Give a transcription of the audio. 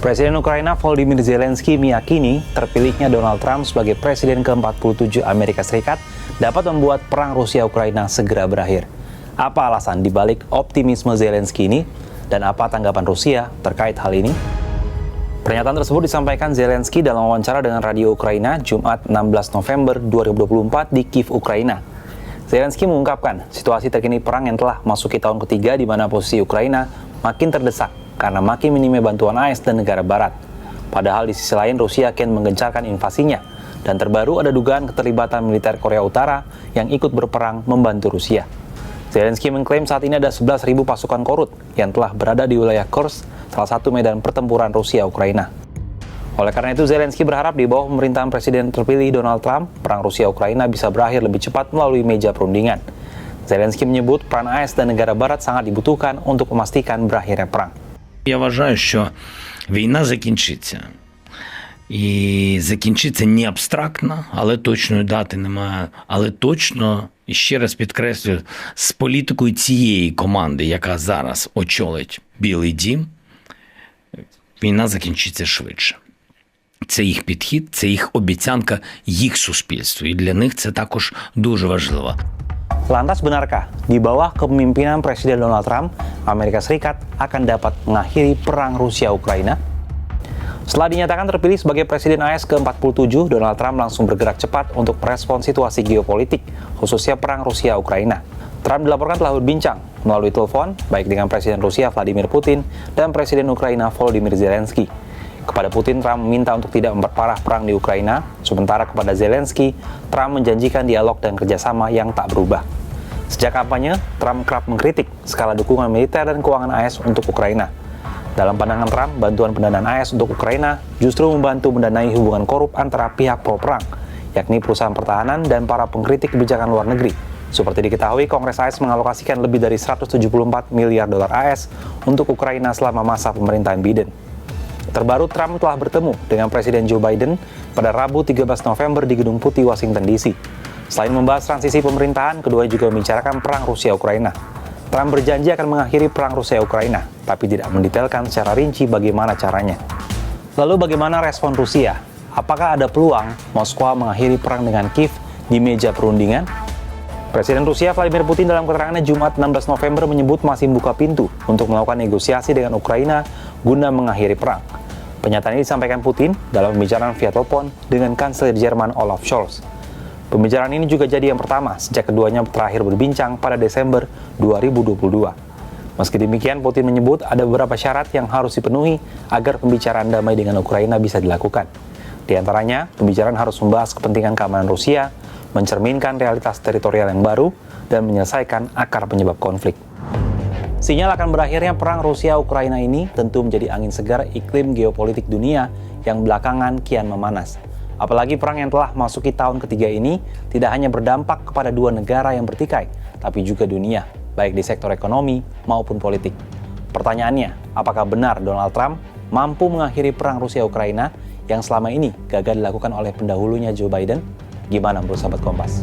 Presiden Ukraina Volodymyr Zelensky meyakini terpilihnya Donald Trump sebagai Presiden ke-47 Amerika Serikat dapat membuat perang Rusia-Ukraina segera berakhir. Apa alasan dibalik optimisme Zelensky ini dan apa tanggapan Rusia terkait hal ini? Pernyataan tersebut disampaikan Zelensky dalam wawancara dengan Radio Ukraina Jumat 16 November 2024 di Kiev, Ukraina. Zelensky mengungkapkan situasi terkini perang yang telah masuki tahun ketiga di mana posisi Ukraina makin terdesak karena makin minimnya bantuan AS dan negara barat. Padahal di sisi lain Rusia kian menggencarkan invasinya dan terbaru ada dugaan keterlibatan militer Korea Utara yang ikut berperang membantu Rusia. Zelensky mengklaim saat ini ada 11.000 pasukan Korut yang telah berada di wilayah Kursk, salah satu medan pertempuran Rusia-Ukraina. Oleh karena itu, Zelensky berharap di bawah pemerintahan Presiden terpilih Donald Trump, perang Rusia-Ukraina bisa berakhir lebih cepat melalui meja perundingan. Zelensky menyebut peran AS dan negara barat sangat dibutuhkan untuk memastikan berakhirnya perang. Я вважаю, що війна закінчиться. І закінчиться не абстрактно, але точної дати немає. Але точно, і ще раз підкреслюю, з політикою цієї команди, яка зараз очолить Білий дім, війна закінчиться швидше. Це їх підхід, це їх обіцянка їх суспільству. І для них це також дуже важливо. Lantas benarkah di bawah kepemimpinan Presiden Donald Trump, Amerika Serikat akan dapat mengakhiri perang Rusia-Ukraina? Setelah dinyatakan terpilih sebagai Presiden AS ke-47, Donald Trump langsung bergerak cepat untuk merespon situasi geopolitik, khususnya perang Rusia-Ukraina. Trump dilaporkan telah berbincang melalui telepon, baik dengan Presiden Rusia Vladimir Putin dan Presiden Ukraina Volodymyr Zelensky. Kepada Putin, Trump meminta untuk tidak memperparah perang di Ukraina, sementara kepada Zelensky, Trump menjanjikan dialog dan kerjasama yang tak berubah. Sejak kampanye, Trump kerap mengkritik skala dukungan militer dan keuangan AS untuk Ukraina. Dalam pandangan Trump, bantuan pendanaan AS untuk Ukraina justru membantu mendanai hubungan korup antara pihak pro-perang, yakni perusahaan pertahanan dan para pengkritik kebijakan luar negeri. Seperti diketahui, Kongres AS mengalokasikan lebih dari 174 miliar dolar AS untuk Ukraina selama masa pemerintahan Biden. Terbaru, Trump telah bertemu dengan Presiden Joe Biden pada Rabu 13 November di Gedung Putih, Washington DC. Selain membahas transisi pemerintahan, keduanya juga membicarakan perang Rusia-Ukraina. Trump berjanji akan mengakhiri perang Rusia-Ukraina, tapi tidak mendetailkan secara rinci bagaimana caranya. Lalu bagaimana respon Rusia? Apakah ada peluang Moskwa mengakhiri perang dengan Kiev di meja perundingan? Presiden Rusia Vladimir Putin dalam keterangannya Jumat 16 November menyebut masih membuka pintu untuk melakukan negosiasi dengan Ukraina guna mengakhiri perang. Pernyataan ini disampaikan Putin dalam pembicaraan via telepon dengan Kanselir Jerman Olaf Scholz. Pembicaraan ini juga jadi yang pertama sejak keduanya terakhir berbincang pada Desember 2022. Meski demikian, Putin menyebut ada beberapa syarat yang harus dipenuhi agar pembicaraan damai dengan Ukraina bisa dilakukan. Di antaranya, pembicaraan harus membahas kepentingan keamanan Rusia, mencerminkan realitas teritorial yang baru, dan menyelesaikan akar penyebab konflik. Sinyal akan berakhirnya perang Rusia-Ukraina ini tentu menjadi angin segar iklim geopolitik dunia yang belakangan kian memanas. Apalagi perang yang telah masuki tahun ketiga ini tidak hanya berdampak kepada dua negara yang bertikai, tapi juga dunia, baik di sektor ekonomi maupun politik. Pertanyaannya, apakah benar Donald Trump mampu mengakhiri perang Rusia-Ukraina yang selama ini gagal dilakukan oleh pendahulunya Joe Biden? Gimana menurut sahabat Kompas?